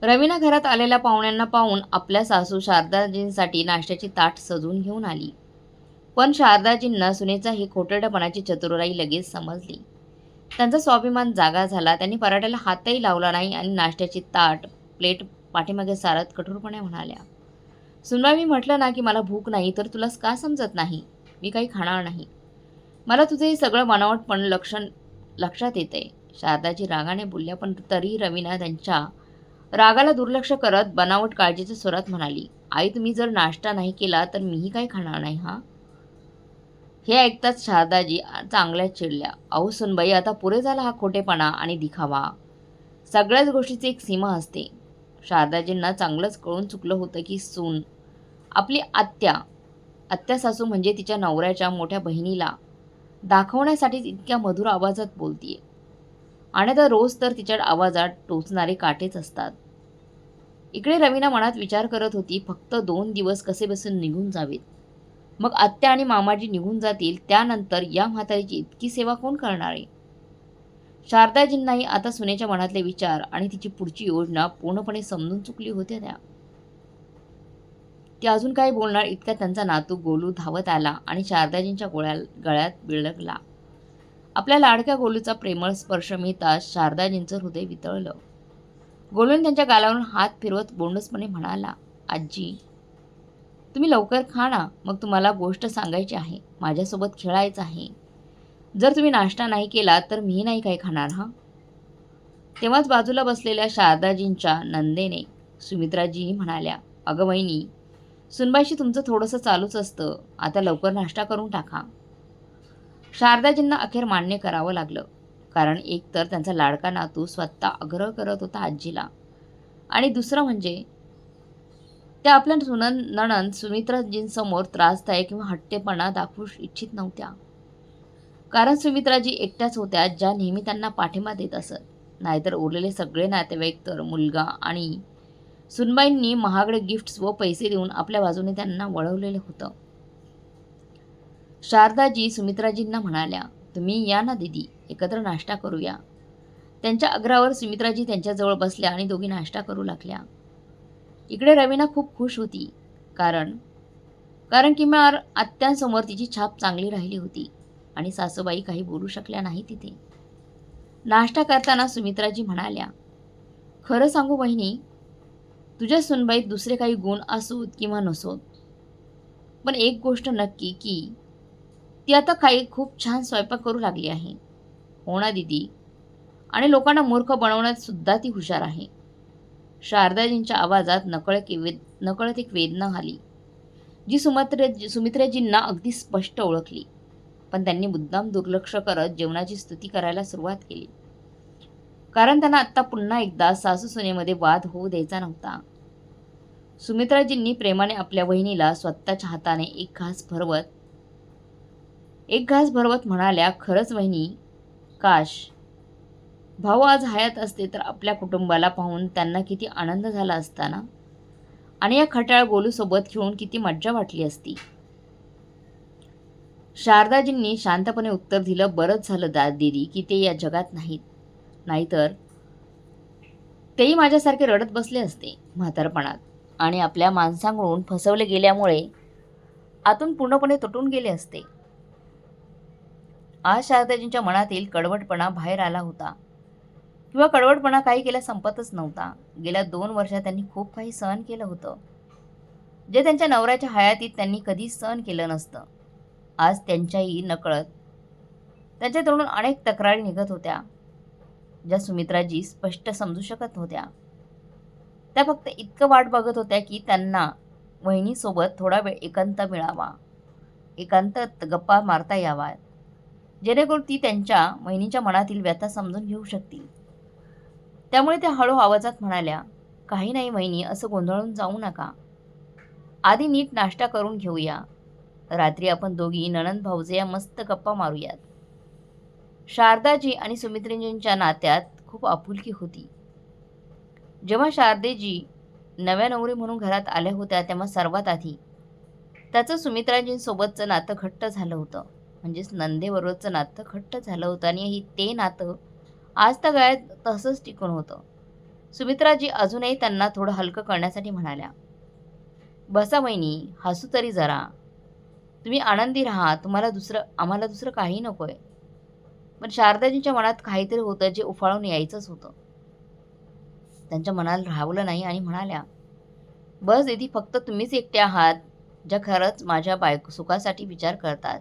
रवीना घरात आलेल्या पाहुण्यांना पाहून आपल्या सासू शारदाजींसाठी नाश्त्याची ताट सजवून घेऊन आली. पण शारदाजींना सुनेचा ही खोटरडेपणाची चतुराई लगेच समजली. त्यांचा स्वाभिमान जागा झाला. त्यांनी पराठ्याला हातही लावला नाही आणि नाश्त्याची ताट प्लेट पाठीमागे सारत कठोरपणे म्हणाल्या, "सुनबाई, मी म्हटलं ना की मला भूक नाही, तर तुला का समजत नाही? मी काही खाणार नाही. मला तुझं हे सगळं बनावटपण लक्षात येतंय." शारदाजी रागाने बोलल्या, पण तरीही रवीना त्यांच्या रागाला दुर्लक्ष करत बनावट काळजीच्या स्वरात म्हणाली, "आई, तुम्ही जर नाश्ता नाही केला तर मीही काही खाणार नाही हां." हे ऐकताच शारदाजी चांगल्याच चिडल्या. "अहो सुनबाई, आता पुरे झाला हा खोटेपणा आणि दिखावा. सगळ्याच गोष्टीची एक सीमा असते." शारदाजींना चांगलंच कळून चुकलं होतं की सून आपली आत्या सासू म्हणजे तिच्या नवऱ्याच्या मोठ्या बहिणीला दाखवण्यासाठीच इतक्या मधुर आवाजात बोलतीये. आणि आता रोज तर तिच्या आवाजात टोचणारे काटेच असतात. इकडे रवीना मनात विचार करत होती, फक्त 2 दिवस कसेबसे निघून जावेत. मग आत्या आणि मामाजी निघून जातील, त्यानंतर या म्हातारीची इतकी सेवा कोण करणार आहे? शारदाजींनाही आता सुनेच्या मनातले विचार आणि तिची पुढची योजना पूर्णपणे समजून चुकली होत्या त्या. ती अजून काय बोलणार इतक्यात त्यांचा नातू गोलू धावत आला आणि शारदाजींच्या गळ्यात बिळगला. आपल्या लाडक्या गोलूचा प्रेमळ स्पर्श मिळताच शारदाजींचं हृदय वितळलं. गोलूने त्यांच्या गालावरून हात फिरवत गोंडसपणे म्हणाला, "आजी, तुम्ही लवकर खा ना. मग तुम्हाला गोष्ट सांगायची आहे. माझ्यासोबत खेळायचं आहे. जर तुम्ही नाश्ता नाही केला तर मीही नाही काही खाणार हां." तेव्हाच बाजूला बसलेल्या शारदाजींच्या नंदेने सुमित्राजी म्हणाल्या, "अगं वहिनी, सुनबाईशी तुमचं थोडंसं चालूच असतं. आता लवकर नाश्ता करून टाका." शारदाजींना अखेर मान्य करावं लागलं. कारण एकतर त्यांचा लाडका नातू स्वतः आग्रह करत होता आजीला, आणि दुसरं म्हणजे त्या आपल्या नणंद सुमित्राजींसमोर त्रासदायक किंवा हट्टेपणा दाखवू इच्छित नव्हत्या. कारण सुमित्राजी एकट्याच होत्या ज्या नेहमी त्यांना पाठिंबा देत असत. नाहीतर उरलेले सगळे नातेवाईक तर मुलगा आणि सुनबाईंनी महागडे गिफ्ट्स व पैसे देऊन आपल्या बाजूने त्यांना वळवलेलं होतं. शारदाजी सुमित्राजींना म्हणाल्या, "तुम्ही या ना दीदी, एकत्र नाश्ता करूया." त्यांच्या आग्रहावर सुमित्राजी त्यांच्याजवळ बसल्या आणि दोघी नाश्ता करू लागल्या. इकडे रवीना खूप खुश होती. कारण कारण किमान आत्यांसमोर तिची छाप चांगली राहिली होती आणि सासूबाई काही बोलू शकल्या नाही तिथे. नाश्ता करताना सुमित्राजी म्हणाल्या, "खरं सांगू बहिणी, तुझ्या सुनबाईत दुसरे काही गुण असोत किंवा नसोत, पण एक गोष्ट नक्की की ती आता काही खूप छान स्वयंपाक करू लागली आहे." "हो ना दीदी, आणि लोकांना मूर्ख बनवण्यात सुद्धा ती हुशार आहे." शारदाजींच्या आवाजात नकळत एक वेदना आली, जी सुमित्रेजींना अगदी स्पष्ट ओळखली. पण त्यांनी मुद्दाम दुर्लक्ष करत जेवणाची स्तुती करायला सुरुवात केली. कारण त्यांना आत्ता पुन्हा एकदा सासू-सुनेमध्ये वाद होऊ द्यायचा नव्हता. सुमित्राजींनी प्रेमाने आपल्या बहिणीला स्वतःच्या हाताने एक घास भरवत म्हणाल्या, "खरंच वहिनी, काश भाऊ आज हयात असते तर आपल्या कुटुंबाला पाहून त्यांना किती आनंद झाला असता ना, आणि या खट्याळ गोलूसोबत खेळून किती मज्जा वाटली असती." शारदाजींनी शांतपणे उत्तर दिलं, "बरंच झालं दीदी की ते या जगात नाहीत. नाहीतर तेही माझ्यासारखे रडत बसले असते म्हातारपणात, आणि आपल्या माणसांकडून फसवले गेल्यामुळे आतून पूर्णपणे तुटून गेले असते." आज शारदाजींच्या मनातील कडवटपणा बाहेर आला होता. किंवा कडवटपणा काही केल्या संपतच नव्हता. गेल्या 2 वर्षात त्यांनी खूप काही सहन केलं होतं, जे त्यांच्या नवऱ्याच्या हयातीत त्यांनी कधीच सहन केलं नसतं. आज त्यांच्याही नकळत त्यांच्या तोंडून अनेक तक्रारी निघत होत्या, ज्या सुमित्राजी स्पष्ट समजू शकत नव्हत्या. त्या फक्त इतकं वाट बघत होत्या की त्यांना वहिनीसोबत थोडा वेळ एकांत मिळावा, एकांतात गप्पा मारता याव्यात, जेणेकरून ती त्यांच्या वहिनीच्या मनातील व्यथा समजून घेऊ शकतील. त्यामुळे त्या हळू आवाजात म्हणाल्या, "काही नाही वहिनी, असं गोंधळून जाऊ नका. आधी नीट नाश्ता करून घेऊया. रात्री आपण दोघी नणंद भाऊजया मस्त गप्पा मारूयात." शारदाजी आणि सुमित्रेजींच्या नात्यात खूप आपुलकी होती. जेव्हा शारदेजी नव्या नवरी म्हणून घरात आल्या होत्या, तेव्हा सर्वात आधी त्याचं सुमित्राजींसोबतचं नातं घट्ट झालं होतं. म्हणजेच नंदेबरोबरचं नातं घट्ट झालं होतं, आणि ते नातं आज तर गळ्यात तसंच टिकून होतं. सुमित्राजी अजूनही त्यांना थोडं हलकं करण्यासाठी म्हणाल्या, बसा वहिनी, हसू तरी जरा. तुम्ही आनंदी राहा, आम्हाला दुसरं काही नकोय. पण शारदाजींच्या मनात काहीतरी होतं जे उफाळून यायचंच होतं. त्यांच्या मनाला राहवलं नाही आणि म्हणाल्या, बस दीदी, फक्त तुम्हीच एकटे आहात ज्या खरंच माझ्या सुखासाठी विचार करतात.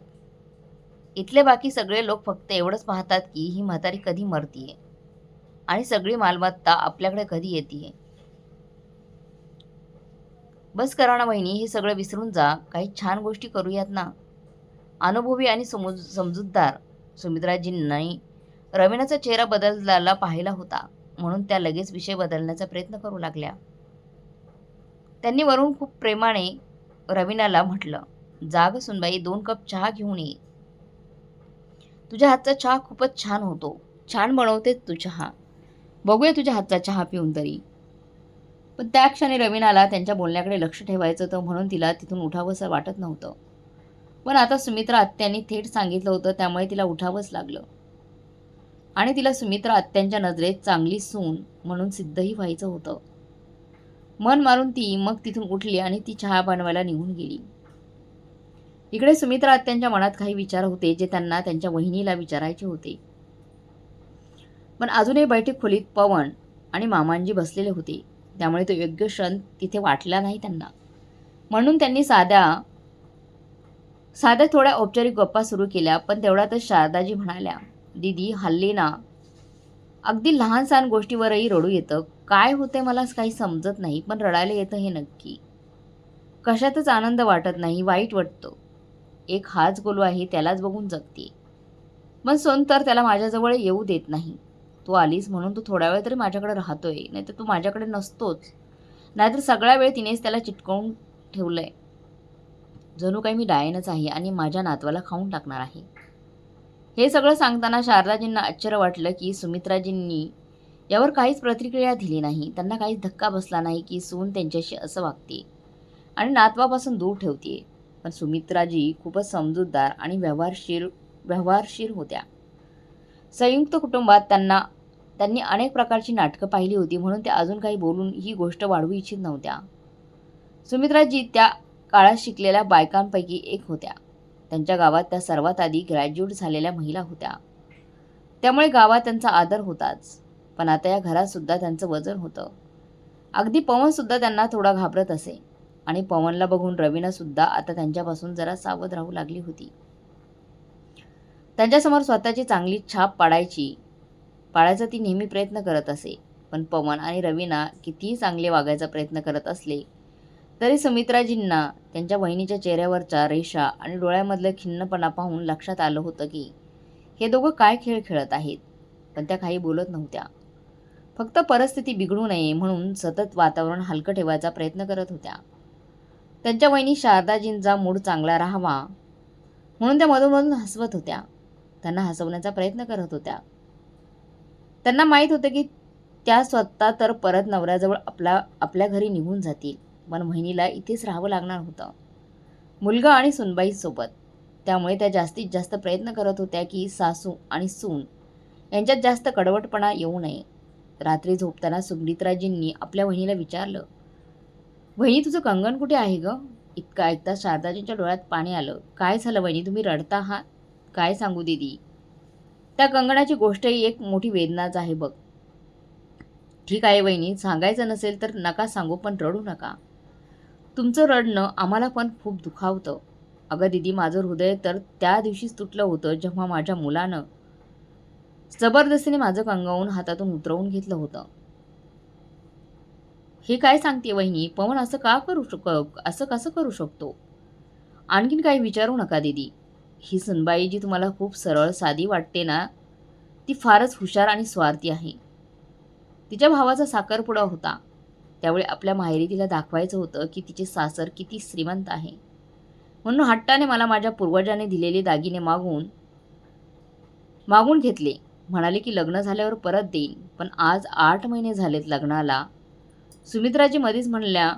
इथले बाकी सगळे लोक फक्त एवढंच पाहतात की ही म्हातारी कधी मरतीये आणि सगळी मालमत्ता आपल्याकडे कधी येते. बस करा ना वहिनी, हे सगळं विसरून जा, काही छान गोष्टी करूयात ना. अनुभवी आणि समजूतदार सुमित्राजींनी रवीनाचा चेहरा बदललेला पाहिला होता, म्हणून त्या लगेच विषय बदलण्याचा प्रयत्न करू लागल्या. त्यांनी वरून खूप प्रेमाने रवीनाला म्हटलं, जाग सुनबाई, 2 कप चहा घेऊन ये. तुझ्या हातचा चहा खूपच छान होतो. छान बनवतेस तू चहा. बघूया तुझ्या हातचा चहा पिऊन तरी. पण त्या क्षणी रवीनाला त्यांच्या बोलण्याकडे लक्ष ठेवायचं होतं, म्हणून तिला तिथून उठावंसं वाटत नव्हतं. पण आता सुमित्रा आत्यांनी थेट सांगितलं होतं, त्यामुळे तिला उठावंच लागलं. आणि तिला सुमित्रा आत्यांच्या नजरेत चांगली सून म्हणून सिद्धही व्हायचं होतं. मन मारून ती मग तिथून उठली आणि ती चहा बनवायला निघून गेली. इकडे सुमित्रा आत्यांच्या मनात काही विचार होते जे त्यांना त्यांच्या वहिनीला विचारायचे होते. पण अजूनही बैठक खोलीत पवन आणि मामांजी बसलेले होते, त्यामुळे तो योग्य क्षण तिथे वाटला नाही त्यांना. म्हणून त्यांनी साध्या थोड्या औपचारिक गप्पा सुरू केल्या. पण तेवढ्यातच शारदाजी म्हणाल्या, दीदी, हल्ली ना अगदी लहान सहान गोष्टीवरही रडू येतं. काय होते मला काही समजत नाही, पण रडायला येतं हे नक्की. कशातच आनंद वाटत नाही, वाईट वाटतं. एक हाच गोलू आहे, त्यालाच बघून जगते. पण सोन तर त्याला माझ्याजवळ येऊ देत नाही. तू आलीस म्हणून तू थोडा वेळ तरी माझ्याकडे राहतोय, नाहीतर तू माझ्याकडे नसतोच. नाहीतर सगळा वेळ तिनेच त्याला चिटकवून ठेवलंय. जणू काही मी डायनच आहे आणि माझ्या नातवाला खाऊन टाकणार आहे. हे सगळं सांगताना शारदाजींना आश्चर्य वाटलं की सुमित्राजींनी यावर काहीच प्रतिक्रिया दिली नाही. त्यांना काहीच धक्का बसला नाही की सून त्यांच्याशी असं वागते आणि नातवापासून दूर ठेवते. पण सुमित्राजी खूपच समजूतदार आणि व्यवहारशीर होत्या. संयुक्त कुटुंबात त्यांनी अनेक प्रकारची नाटकं पाहिली होती, म्हणून त्या अजून काही बोलून ही गोष्ट वाढवू इच्छित नव्हत्या. सुमित्राजी त्या काळात शिकलेल्या बायकांपैकी एक होत्या. त्यांच्या गावात त्या सर्वात आधी ग्रॅज्युएट झालेल्या महिला होत्या, त्यामुळे गावात त्यांचा आदर होताच. पण आता या घरात सुद्धा त्यांचं वजन होतं. अगदी पवन सुद्धा त्यांना थोडा घाबरत असे आणि पवनला बघून रवीना सुद्धा आता त्यांच्यापासून जरा सावध राहू लागली होती. त्यांच्यासमोर स्वतःची चांगली छाप पाडायचा ती नेहमी प्रयत्न करत असे. पण पवन आणि रवीना कितीही चांगले वागायचा प्रयत्न करत असले तरी सुमित्राजींना त्यांच्या वहिनीच्या चेहऱ्यावरच्या रेषा आणि डोळ्यामधलं खिन्नपणा पाहून लक्षात आलं होतं की हे दोघं काय खेळ खेळत आहेत. पण त्या काही बोलत नव्हत्या. फक्त परिस्थिती बिघडू नये म्हणून सतत वातावरण हलकं ठेवायचा प्रयत्न करत होत्या. त्यांच्या वहिनी शारदाजींचा मूड चांगला राहावा म्हणून त्या मधूनमधून हसवत होत्या. त्यांना हसवण्याचा प्रयत्न करत होत्या. त्यांना माहीत होतं की त्या स्वतः तर परत नवऱ्याजवळ आपल्या घरी निघून जातील, पण वहिनीला इथेच राहावं लागणार होतं, मुलगा आणि सुनबाईसोबत. त्यामुळे त्या जास्तीत जास्त प्रयत्न करत होत्या की सासू आणि सून यांच्यात जास्त कडवटपणा येऊ नये. रात्री झोपताना सुमित्राजींनी आपल्या वहिनीला विचारलं, वहिनी, तुझं कंगन कुठे आहे ग? इतकं ऐकता शारदाजींच्या डोळ्यात पाणी आलं. काय झालं वहिनी, तुम्ही रडता आहात? काय सांगू दीदी, त्या कंगणाची गोष्टही एक मोठी वेदनाच आहे बघ. ठीक आहे वहिनी, सांगायचं नसेल तर नका सांगू, पण रडू नका. तुमचं रडणं आम्हाला पण खूप दुखावतं. अगं दीदी, माझं हृदय तर त्या दिवशीच तुटलं होतं जेव्हा माझ्या मुलानं जबरदस्तीने माझं कंगन हातातून उतरवून घेतलं होतं. हे काय सांगते वहिनी? पवन असं कसं करू शकतो? आणखीन काही विचारू नका दीदी. ही सुनबाई जी तुम्हाला खूप सरळ साधी वाटते ना, ती फारच हुशार आणि स्वार्थी आहे. तिच्या भावाचा साखरपुडा होता, त्यावेळी आपल्या माहेरी तिला दाखवायचं होतं की तिचे सासर किती श्रीमंत आहे. म्हणून हट्टाने मला माझ्या पूर्वजांनी दिलेले दागिने मागून घेतले. म्हणाले की लग्न झाल्यावर परत देईन. पण आज 8 महिने झालेत लग्नाला. सुमित्राजी मध्येच म्हणल्या,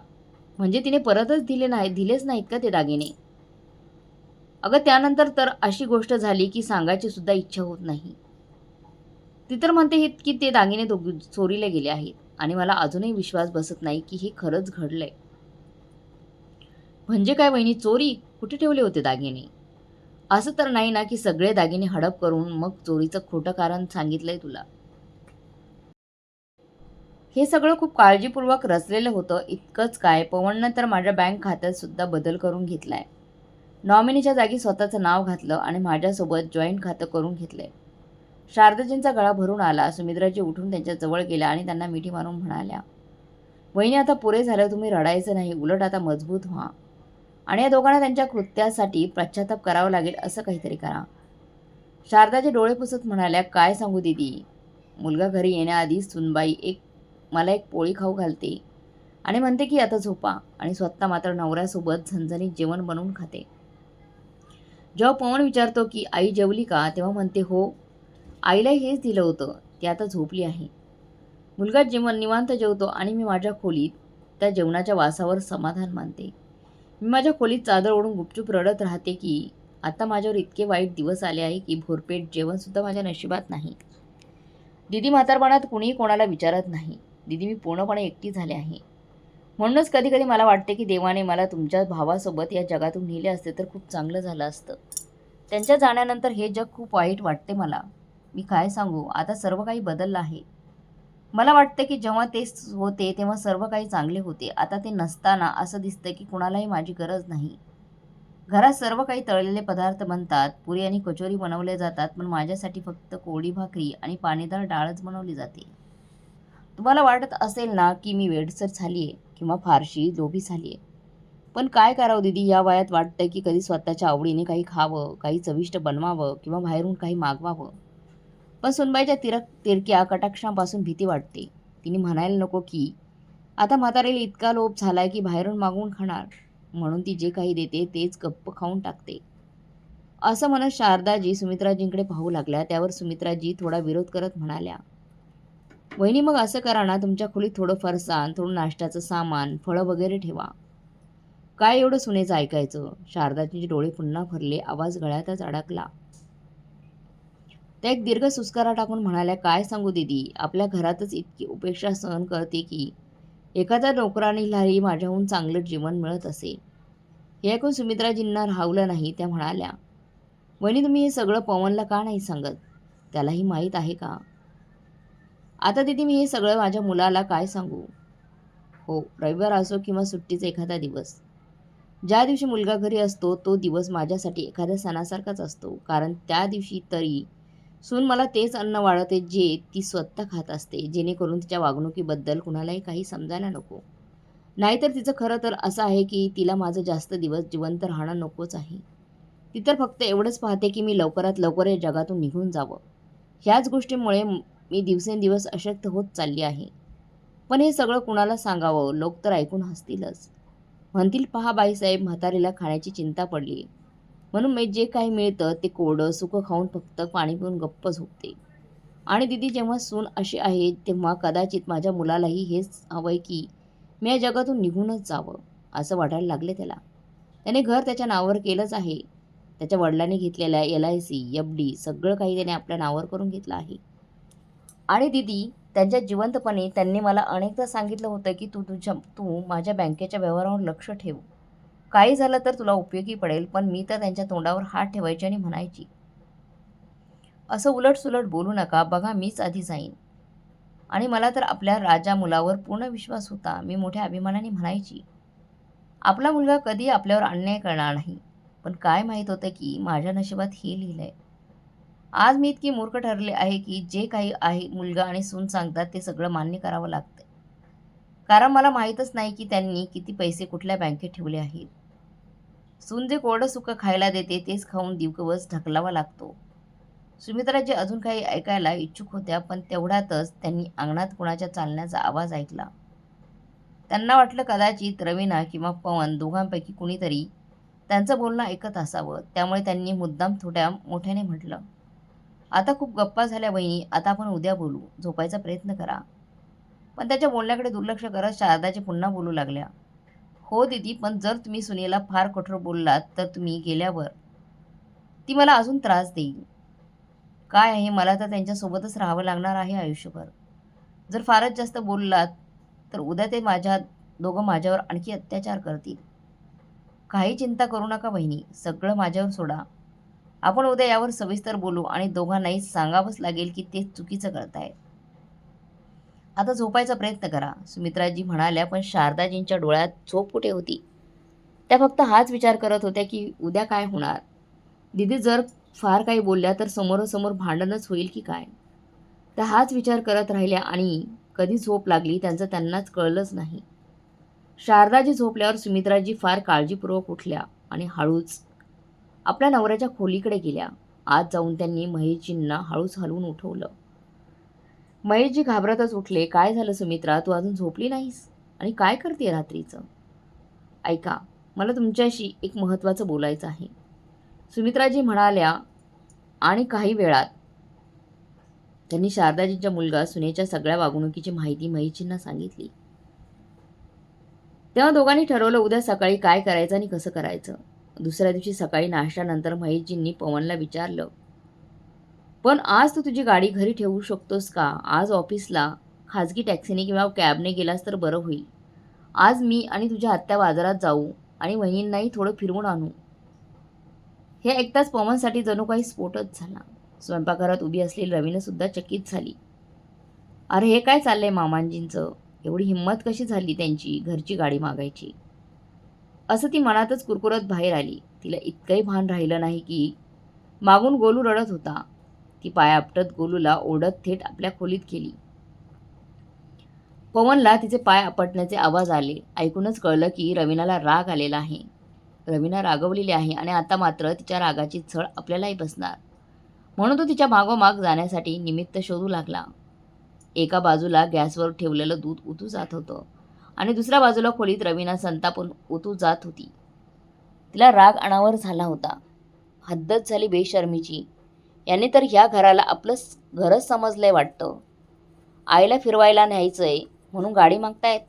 म्हणजे तिने परतच दिलेच नाहीत का ते दागिने? अगं त्यानंतर तर अशी गोष्ट झाली की सांगायची सुद्धा इच्छा होत नाही. ती तर म्हणते की ते दागिने चोरीला गेले आहेत. आणि मला अजूनही विश्वास बसत नाही की हे खरंच घडलंय. म्हणजे काय वहिनी, चोरी? कुठे ठेवले होते दागिने? असं तर नाही ना की सगळे दागिने हडप करून मग चोरीचं खोटं कारण सांगितलंय तुला? हे सगळं खूप काळजीपूर्वक रचलेलं होतं. इतकंच काय, पवननं तर माझ्या बँक खात्यात सुद्धा बदल करून घेतलाय. नॉमिनीच्या जागी स्वतःचं नाव घातलं आणि माझ्यासोबत जॉईंट खातं करून घेतलंय. शारदाजींचा गळा भरून आला. सुमित्राजी उठून त्यांच्या जवळ गेल्या आणि त्यांना मिठी मारून म्हणाल्या, वहिनी आता पुरे झालं, तुम्ही रडायचं नाही, उलट आता मजबूत व्हा आणि या दोघांना त्यांच्या कृत्यासाठी पश्चाताप करावा लागेल असं काहीतरी करा. शारदाचे डोळे पुसत म्हणाल्या, काय सांगू दीदी, मुलगा घरी येण्याआधी सुनबाई मला एक पोळी खाऊ घालते आणि म्हणते की आता झोपा, आणि स्वतः मात्र नवऱ्यासोबत झणझणीत जेवण बनवून खाते. जेव्हा पवन विचारतो की आई जेवली का, तेव्हा म्हणते हो, आईला हेच दिलं होतं, ती आता झोपली आहे. मुलगा जेवण निवांत जेवतो आणि मी माझ्या खोलीत त्या जेवणाच्या वासावर समाधान मानते. मी माझ्या खोलीत चादर ओढून गुपचूप रडत राहते की आता माझ्यावर इतके वाईट दिवस आले आहे की भोरपेट जेवणसुद्धा माझ्या नशिबात नाही. दीदी म्हातारपणात कुणीही कोणाला विचारत नाही. दीदी मी पूर्णपणे एकटी झाले आहे. म्हणूनच कधी कधी मला वाटते की देवाने मला तुमच्या भावासोबत या जगातून नेले असते तर खूप चांगलं झालं असतं. त्यांच्या जाण्यानंतर हे जग खूप वाईट वाटते मला. मी काय सांगू, आता सर्व काही बदललं आहे. मला वाटतं की जेव्हा ते होते तेव्हा सर्व काही चांगले होते. आता ते नसताना असं दिसतं की कुणालाही माझी गरज नाही. घरात सर्व काही तळलेले पदार्थ बनतात, पुरी आणि कचोरी बनवल्या जातात, पण माझ्यासाठी फक्त कोरडी भाकरी आणि पाणीदार डाळच बनवली जाते. तुम्हाला वाटत असेल ना की मी वेडसर झालीये किंवा फारशी लोभी झालीये. पण काय करावं दीदी, या वयात वाटतं की कधी स्वतःच्या आवडीने काही खावं, काही चविष्ट बनवावं किंवा बाहेरून काही मागवावं. पण सुनबाईच्या तिरक्या कटाक्षांपासून भीती वाटते. तिने म्हणायला नको की आता म्हातारीला इतका लोभ झालाय की बाहेरून मागवून खाणार. म्हणून ती जे काही देते तेच गप्प खाऊन टाकते. असं म्हणत शारदाजी सुमित्राजींकडे पाहू लागल्या. त्यावर सुमित्राजी थोडा विरोध करत म्हणाल्या, वहिनी मग असं करा ना, तुमच्या खोलीत थोडं फरसाण, थोडं नाश्त्याचं सामान, फळं वगैरे ठेवा. काय एवढं सुनेचं ऐकायचं? शारदाजींचे डोळे पुन्हा भरले, आवाज गळ्यातच अडकला. त्या एक दीर्घ सुस्कारा टाकून म्हणाल्या, काय सांगू दीदी, आपल्या घरातच इतकी उपेक्षा सहन करते की एखाद्या नोकराणीलाही माझ्याहून चांगलं जीवन मिळत असेल. हे ऐकून सुमित्राजींना राहवलं नाही. त्या म्हणाल्या, वहिनी तुम्ही हे सगळं पवनला का नाही सांगत? त्यालाही माहीत आहे का? आता दीदी मी हे सगळं माझ्या मुलाला काय सांगू? हो, रविवार असो किंवा सुट्टीचा एखादा दिवस. ज्या दिवशी मुलगा घरी असतो तो दिवस माझ्यासाठी एखाद्या सणासारखाच असतो. कारण त्या दिवशी तरी सून मला तेच अन्न वाढवते जे ती स्वतः खात असते, जेणेकरून तिच्या वागणुकीबद्दल कुणालाही काही समजायला नको. नाहीतर तिचं खरं तर असं आहे की तिला माझं जास्त दिवस जिवंत राहणं नकोच आहे. ती तर फक्त एवढंच पाहते की मी लवकरात लवकर या जगातून निघून जावं. ह्याच गोष्टीमुळे मी दिवसेंदिवस अशक्त होत चालली आहे. पण हे सगळं कुणाला सांगावं? लोक तर ऐकून हसतीलच. म्हणतील, पहा बाईसाहेब, म्हातारीला खाण्याची चिंता पडली, म्हणून मी जे काही मिळतं ते कोरडं सुकं खाऊन फक्त पाणी पिऊन गप्प झोपते. आणि दीदी जेव्हा सून अशी आहे तेव्हा कदाचित माझ्या मुलालाही हेच हवंय की मी या जगातून निघूनच जावं असं वाटायला लागले त्याला. त्याने घर त्याच्या नावावर केलंच आहे. त्याच्या वडिलांनी घेतलेल्या LIC, FD सगळं काही त्याने आपल्या नावावर करून घेतलं आहे. आणि दीदी, त्यांच्या जिवंतपणी त्यांनी मला अनेकदा सांगितलं होतं की तू माझ्या बँकेच्या व्यवहारावर लक्ष ठेव. काही झालं तर तुला उपयोगी पडेल. पण मी तर त्यांच्या तोंडावर हात ठेवायची आणि म्हणायची, असं उलटसुलट बोलू नका, बघा मीच आधी जाईन. आणि मला तर आपल्या राजा मुलावर पूर्ण विश्वास होता. मी मोठ्या अभिमानाने म्हणायची, आपला मुलगा कधी आपल्यावर अन्याय करणार नाही. पण काय माहीत होतं की माझ्या नशिबात हे लिहिलंय. आज मी इतकी मूर्ख ठरले आहे की जे काही आहे मुलगा आणि सून सांगतात ते सगळं मान्य करावं लागतं. कारण मला माहीतच नाही की त्यांनी किती पैसे कुठल्या बँकेत ठेवले आहेत. सून जे कोरडं सुकं खायला देते तेच खाऊन दिवस ढकलावा लागतो. सुमित्राजी अजून काही ऐकायला इच्छुक होत्या, पण तेवढ्यातच त्यांनी अंगणात कुणाच्या चालण्याचा आवाज ऐकला. त्यांना वाटलं कदाचित रवीना किंवा पवन दोघांपैकी कुणीतरी त्यांचं बोलणं ऐकत असावं. त्यामुळे त्यांनी मुद्दाम थोड्या मोठ्याने म्हटलं, आता खूप गप्पा झाल्या वहिनी, आता आपण उद्या बोलू, झोपायचा प्रयत्न करा. पण त्याच्या बोलण्याकडे दुर्लक्ष करत शारदाजी पुन्हा बोलू लागल्या, हो दीदी, पण जर तुम्ही सुनेला फार कठोर बोललात तर तुम्ही गेल्यावर ती मला अजून त्रास देईल. काय आहे, मला तर त्यांच्यासोबतच राहावं लागणार आहे आयुष्यभर. जर फारच जास्त बोललात तर उद्या ते दोघं माझ्यावर आणखी अत्याचार करतील. काही चिंता करू नका वहिनी, सगळं माझ्यावर सोडा. आपण उद्या यावर सविस्तर बोलू आणि दोघांनाही सांगावंच लागेल की ते चुकीचं करतायत. आता झोपायचा प्रयत्न करा, सुमित्राजी म्हणाल्या. पण शारदाजींच्या डोळ्यात झोप कुठे होती? त्या फक्त हाच विचार करत होत्या की उद्या काय होणार. दीदी जर फार काही बोलल्या तर समोरासमोर भांडणच होईल की काय. त्या हाच विचार करत राहिल्या आणि कधी झोप लागली त्यांचं त्यांनाच कळलंच नाही. शारदाजी झोपल्यावर सुमित्राजी फार काळजीपूर्वक उठल्या आणि हळूच आपल्या नवऱ्याच्या खोलीकडे गेल्या. आत जाऊन त्यांनी महेशजींना हळूच हलवून उठवलं. महेशजी घाबरतच उठले. काय झालं सुमित्रा, तू अजून झोपली नाहीस आणि काय करते रात्रीचं? ऐका, मला तुमच्याशी एक महत्त्वाचं बोलायचं आहे, सुमित्राजी म्हणाल्या. आणि काही वेळात त्यांनी शारदाजींच्या मुलगा सुनेच्या सगळ्या वागणुकीची माहिती महेशजींना सांगितली. तेव्हा दोघांनी ठरवलं उद्या सकाळी काय करायचं आणि कसं करायचं. दुसऱ्या दिवशी सकाळी नाश्त्यानंतर महेशजींनी पवनला विचारलं, पण आज तू तुझी गाडी घरी ठेवू शकतोस का? आज ऑफिसला खाजगी टॅक्सीने किंवा कॅबने गेलास तर बरं होईल. आज मी आणि तुझ्या आत्या बाजारात जाऊ आणि वहिनींनाही थोडं फिरवून आणू. हे ऐकताच पवनसाठी जणू काही स्फोटच झाला. स्वयंपाकघरात उभी असलेली रवीनं सुद्धा चकित झाली. अरे हे काय चाललंय मामांजींचं? एवढी हिंमत कशी झाली त्यांची घरची गाडी मागायची? असं ती मनातच कुरकुरत बाहेर आली. तिला इतकंही भान राहिलं नाही की मागून गोलू रडत होता. ती पाय आपटत गोलूला ओढत थेट आपल्या खोलीत गेली. पवनला तिचे पाय आपटण्याचे आवाज आले. ऐकूनच कळलं की रवीनाला राग आलेला आहे. रवीना रागवलेली आहे आणि आता मात्र तिच्या रागाची झळ आपल्यालाही बसणार. म्हणून तो तिच्या मागोमाग जाण्यासाठी निमित्त शोधू लागला. एका बाजूला गॅसवर ठेवलेलं दूध उतू जात होतं आणि दुसऱ्या बाजूला खोलीत रवीना संतापून उतू जात होती. तिला राग अनावर झाला होता. हद्दच झाली बेशर्मीची. यांनी तर ह्या घराला आपलं घरच समजलंय वाटतं. आईला फिरवायला न्यायचंय म्हणून गाडी मागतायत.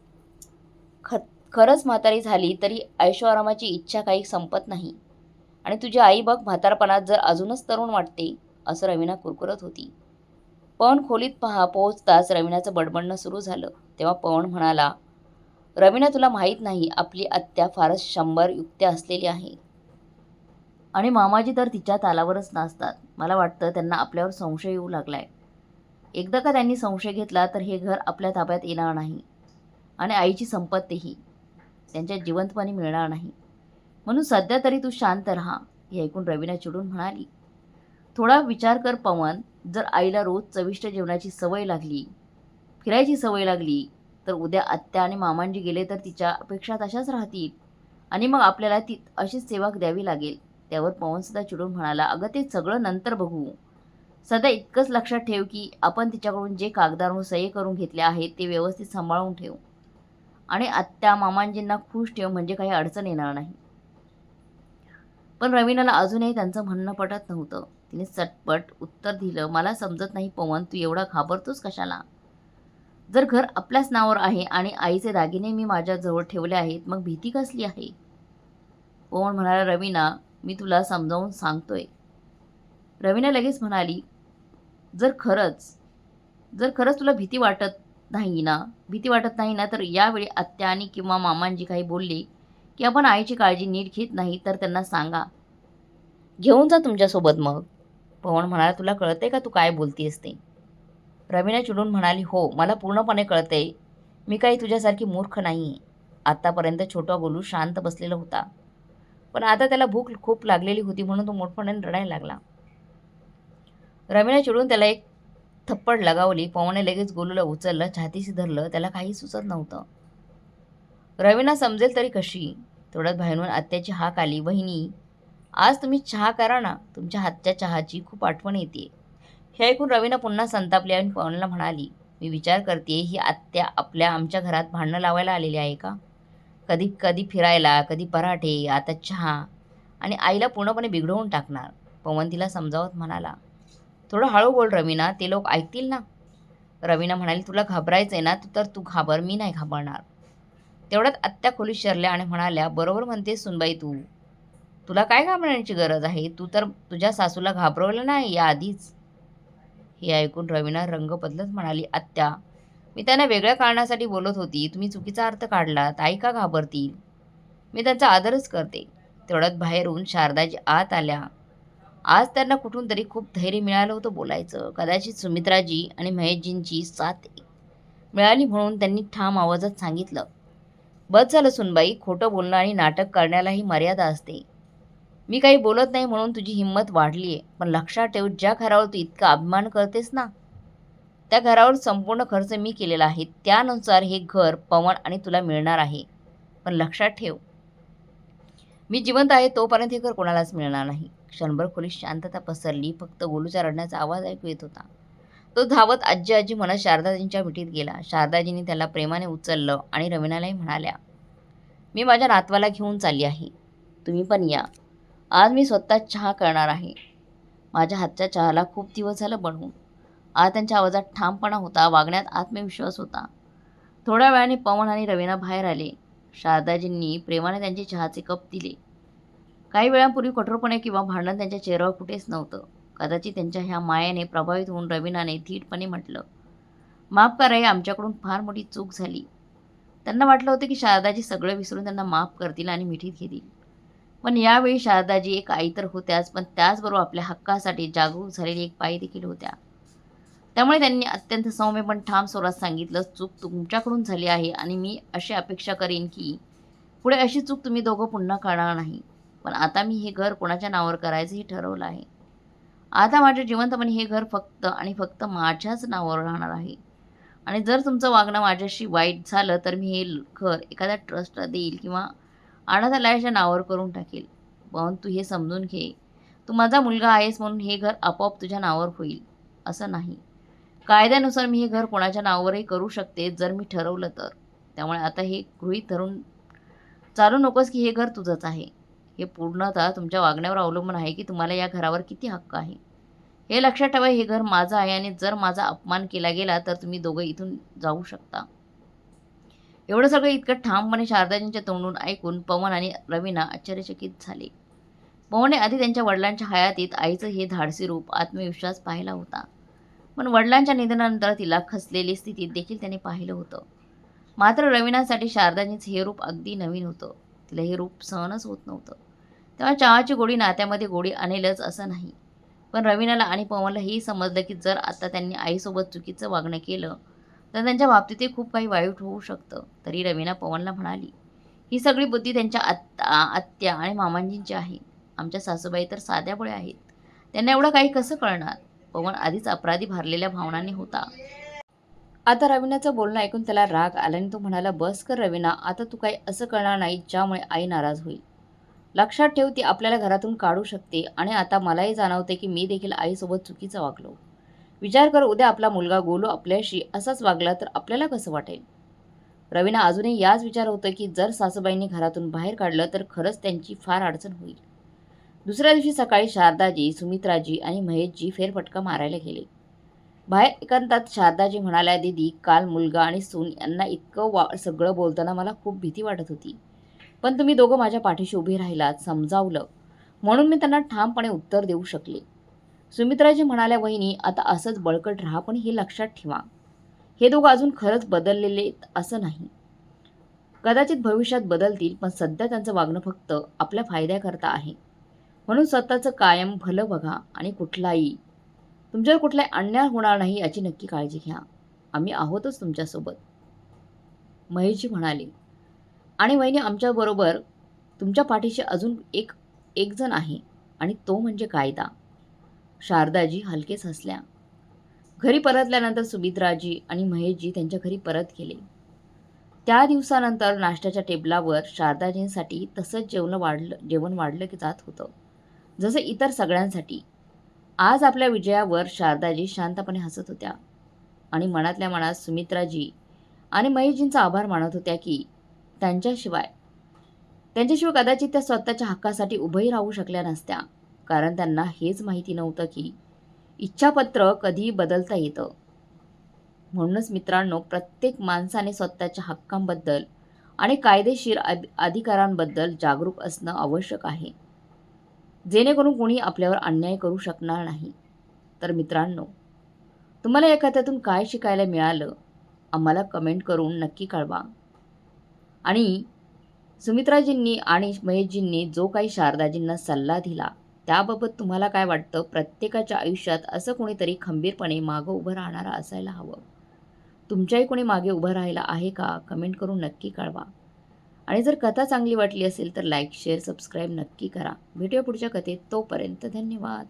खरंच म्हातारी झाली तरी ऐशोआरामाची इच्छा काही संपत नाही. आणि तुझी आई बघ म्हातारपणात जर अजूनच तरुण वाटते, असं रवीना कुरकुरत होती. पवन खोलीत पोहोचताच रवीनाचं बडबडणं सुरू झालं. तेव्हा पवन म्हणाला, रवीना तुला माहीत नाही, आपली आत्या फारच 100 युक्त्या असलेली आहे आणि मामाजी तर तिच्या तालावरच नाचतात. मला वाटतं त्यांना आपल्यावर संशय येऊ लागलाय. एकदा का त्यांनी संशय घेतला तर हे घर आपल्या ताब्यात येणार नाही आणि आईची संपत्तीही त्यांच्या जिवंतपणी मिळणार नाही. म्हणून सध्या तरी तू शांत राहा. हे ऐकून रवीना चिडून म्हणाली, थोडा विचार कर पवन, जर आईला रोज चविष्ट जेवणाची सवय लागली, फिरायची सवय लागली, तर उद्या आत्या आणि मामांजी गेले तर तिच्या अपेक्षा तशाच राहतील आणि मग आपल्याला ती अशीच सेवा द्यावी लागेल. त्यावर पवनसुद्धा चिडून म्हणाला, अगं ते सगळं नंतर बघू. सध्या इतकंच लक्षात ठेव की आपण तिच्याकडून जे कागदावर सही करून घेतले आहेत ते व्यवस्थित सांभाळून ठेव आणि आत्या मामांजींना खुश ठेव, म्हणजे काही अडचण येणार नाही. पण रवीनाला अजूनही त्यांचं म्हणणं पटत नव्हतं. तिने चटपट उत्तर दिलं, मला समजत नाही पवन, तू एवढा घाबरतोस कशाला? जर घर आपल्याच नावावर आहे आणि आईचे दागिने मी माझ्याजवळ ठेवले आहेत, मग भीती कसली आहे? पवन म्हणाला, रवीना मी तुला समजावून सांगतोय. रवीना लगेच म्हणाली, जर खरंच तुला भीती वाटत नाही ना तर यावेळी आत्या आणि किंवा मामांजी काही बोलले की आपण आईची काळजी नीट घेत नाही तर त्यांना सांगा, घेऊन जा तुमच्यासोबत. मग पवन म्हणाला, तुला कळतंय का तू काय बोलतीयस ते? रवीना चिडून म्हणाली, हो मला पूर्णपणे कळतंय. मी काही तुझ्यासारखी मूर्ख नाही आहे. आत्तापर्यंत छोटा गोलू शांत बसलेला होता, पण आता त्याला भूक खूप लागलेली होती म्हणून तो मोठपणाने रडायला लागला. रवीना चिडून त्याला एक थप्पड लगावली. पवनने लगेच गोलूला उचललं, छातीशी धरलं. त्याला काही सुचत नव्हतं. रवीना समजेल तरी कशी? थोड्यात बाहेरून आत्याची हाक आली, वहिनी आज तुम्ही चहा करा ना, तुमच्या हातच्या चहाची खूप आठवण येते. हे ऐकून रवीना पुन्हा संतापली आणि पवनला म्हणाली, मी विचार करते ही आत्या आमच्या घरात भांडणं लावायला आलेली आहे का? कधी कधी फिरायला, कधी पराठे, आता चहा आणि आईला पूर्णपणे बिघडवून टाकणार. पवन तिला समजावत म्हणाला, थोडं हळू बोल रवीना, ते लोक ऐकतील ना. रवीना म्हणाली, तुला घाबरायचंय ना तर तू घाबर, मी नाही घाबरणार. तेवढ्यात आत्या खोलीत शिरल्या आणि म्हणाल्या, बरोबर म्हणतेस सुनबाई तू, तुला काय घाबरण्याची गरज आहे? तू तर तुझ्या सासूला घाबरवलं नाही याआधीच. हे ऐकून रवीना रंग बदलत म्हणाली, आत्या मी त्यांना वेगळ्या कारणासाठी बोलत होती. तुम्ही चुकीचा अर्थ काढलात. आई का घाबरतील? मी त्यांचा आदरच करते. तेवढ्यात बाहेरून शारदाजी आत आल्या. आज त्यांना कुठून तरी खूप धैर्य मिळालं होतं बोलायचं. कदाचित सुमित्राजी आणि महेशजींची साथ मिळाली म्हणून त्यांनी ठाम आवाजात सांगितलं, बस झालं सुनबाई, खोटं बोलणं आणि नाटक करण्यालाही मर्यादा असते. मी काही बोलत नाही म्हणून तुझी हिंमत वाढली आहे. पण लक्षात ठेव, ज्या घरावर तू इतका अभिमान करतेस ना, त्या घरावर संपूर्ण खर्च मी केलेला आहे. त्यानुसार हे घर पवन आणि तुला मिळणार आहे. पण लक्षात ठेव, मी जिवंत आहे तोपर्यंत हे घर कोणालाच मिळणार नाही. क्षणभर खोलीत शांतता पसरली. फक्त गोलूच्या रडण्याचा आवाज ऐकू येत होता. तो धावत आजी आजी म्हणत शारदाजींच्या मिठीत गेला. शारदाजींनी त्याला प्रेमाने उचललं आणि रवीनालाही म्हणाल्या, मी माझ्या नातवाला घेऊन चालली आहे. तुम्ही पण या. आज मी स्वतः चहा करणार आहे. माझ्या हातच्या चहाला खूप दिवस झालं बनवून. आज त्यांच्या आवाजात ठामपणा होता, वागण्यात आत्मविश्वास होता. थोड्या वेळाने पवन आणि रवीना बाहेर आले. शारदाजींनी प्रेमाने त्यांचे चहाचे कप दिले. काही वेळांपूर्वी कठोरपणे किंवा भांडण त्यांच्या चेहऱ्यावर कुठेच नव्हतं. कदाचित त्यांच्या ह्या मायेने प्रभावित होऊन रवीनाने धीटपणे म्हटलं, माफ करा, आमच्याकडून फार मोठी चूक झाली. त्यांना वाटलं होतं की शारदाजी सगळं विसरून त्यांना माफ करतील आणि मिठीत घेतील. पण यावेळी शारदाजी एक आई तर होत्याच, पण त्याचबरोबर आपल्या हक्कासाठी जागरूक झालेली एक बाई देखील होत्या. त्यामुळे त्यांनी अत्यंत सौम्य पण ठाम स्वरात सांगितलं, चूक तुमच्याकडून झाली आहे आणि मी अशी अपेक्षा करीन की पुढे अशी चूक तुम्ही दोघं पुन्हा करणार नाही. पण आता मी हे घर कोणाच्या नावावर करायचंही ठरवलं आहे. आता माझ्या जिवंतपणी हे घर फक्त आणि फक्त माझ्याच नावावर राहणार आहे. आणि जर तुमचं वागणं माझ्याशी वाईट झालं तर मी हे घर एखाद्या ट्रस्टला देईल किंवा अनाथालयाच्या नावावर करून टाकेल. पण तू हे समजून घे, तू माझा मुलगा आहेस म्हणून हे घर आपोआप तुझ्या नावावर होईल असं नाही. कायद्यानुसार मी हे घर कोणाच्या नावावरही करू शकते जर मी ठरवलं तर. त्यामुळे आता हे गृहीत धरून चालू नकोस की हे घर तुझंच आहे. हे पूर्णतः तुमच्या वागण्यावर अवलंबून आहे की तुम्हाला या घरावर किती हक्क आहे. हे लक्षात ठेवा, हे घर माझं आहे आणि जर माझा अपमान केला गेला तर तुम्ही दोघं इथून जाऊ शकता. एवढं सगळं इतकं ठामपणे शारदाजींच्या तोंडून ऐकून पवन आणि रवीना आश्चर्यचकित झाले. पवनने आधी त्यांच्या वडिलांच्या हयातीत आईचं हे धाडसी रूप, आत्मविश्वास पाहिला होता. पण वडिलांच्या निधनानंतर तिला खचलेली स्थितीत देखील त्याने पाहिलं होतं. मात्र रवीनासाठी शारदाजींचं हे रूप अगदी नवीन होतं. तिला हे रूप सहनच होत नव्हतं. तेव्हा चहाची गोडी नात्यामध्ये गोडी आणेलच असं नाही. पण रवीनाला आणि पवनला हेही समजलं की जर आता त्यांनी आईसोबत चुकीचं वागणं केलं तर त्यांच्या बाबतीतही खूप काही वाईट होऊ शकतं. तरी रवीना पवनला म्हणाली, ही सगळी बुद्धी त्यांच्या आत्या आणि मामांजींची आहे. आमच्या सासूबाई तर साध्याभोळ्या आहेत. त्यांना एवढं काही कसं कळणार? पवन आधीच अपराधी भरलेल्या भावनांनी होता. आता रवीनाचं बोलणं ऐकून त्याला राग आला आणि तो म्हणाला, बस कर रवीना, आता तू काही असं करणार नाही ज्यामुळे आई नाराज होईल. लक्षात ठेव, ती आपल्याला घरातून काढू शकते आणि आता मलाही जाणवते की मी देखील आईसोबत चुकीचं वागलो. विचार कर, उद्या आपला मुलगा गोलू आपल्याशी असाच वागला तर आपल्याला कसं वाटेल? रवीना अजूनही याच विचार होतं की जर सासूबाईंनी घरातून बाहेर काढलं तर खरंच त्यांची फार अडचण होईल. दुसऱ्या दिवशी सकाळी शारदाजी, सुमित्राजी आणि महेशजी फेरफटका मारायला गेले. बाहेर एकांतात शारदाजी म्हणाल्या, दीदी, काल मुलगा आणि सून यांना इतकं सगळं बोलताना मला खूप भीती वाटत होती. पण तुम्ही दोघं माझ्या पाठीशी उभी राहिलात, समजावलं, म्हणून मी त्यांना ठामपणे उत्तर देऊ शकले. सुमित्राजी म्हणाल्या, वहिनी, आता असंच बळकट राहा, पण हे लक्षात ठेवा, हे दोघं अजून खरंच बदललेले असं नाही. कदाचित भविष्यात बदलतील, पण सध्या त्यांचं वागणं फक्त आपल्या फायद्याकरता आहे. म्हणून स्वतःचं कायम भलं बघा आणि तुमच्यावर कुठलाही अन्याय होणार नाही याची नक्की काळजी घ्या. आम्ही आहोतच तुमच्यासोबत, महेशजी म्हणाले. आणि वहिनी, आमच्याबरोबर तुमच्या पाठीशी अजून एक जण आहे आणि तो म्हणजे कायदा. शारदाजी हलकेच हसल्या. घरी परतल्यानंतर सुमित्राजी आणि महेशजी त्यांच्या घरी परत गेले. त्या दिवसानंतर नाश्त्याच्या टेबलावर शारदाजींसाठी तसंच जेवण वाढलं की जात होतं जसं इतर सगळ्यांसाठी. आज आपल्या विजयावर शारदाजी शांतपणे हसत होत्या आणि मनातल्या मनात सुमित्राजी आणि महेशजींचा आभार मानत होत्या की त्यांच्याशिवाय कदाचित त्या स्वतःच्या हक्कासाठी उभंही राहू शकल्या नसत्या. कारण त्यांना हेच माहिती नव्हतं की इच्छापत्र कधीही बदलता येतं. म्हणूनच मित्रांनो, प्रत्येक माणसाने स्वतःच्या हक्कांबद्दल आणि कायदेशीर अधिकारांबद्दल जागरूक असणं आवश्यक आहे, जेणेकरून कोणी आपल्यावर अन्याय करू शकणार नाही. तर मित्रांनो, तुम्हाला या कथेतून काय शिकायला मिळालं आम्हाला कमेंट करून नक्की कळवा. आणि सुमित्राजींनी आणि महेशजींनी जो काही शारदाजींना सल्ला दिला त्याबाबत तुम्हाला काय वाटतं? प्रत्येकाच्या आयुष्यात असं कोणीतरी खंबीरपणे मागं उभं राहणारं असायला हवं. तुमच्याही कोणी मागे उभं राहिलं आहे का? कमेंट करून नक्की कळवा. आणि जर कथा चांगली वाटली असेल तर लाईक, शेअर, सबस्क्राईब नक्की करा. भेटूया पुढच्या कथेत. तोपर्यंत धन्यवाद.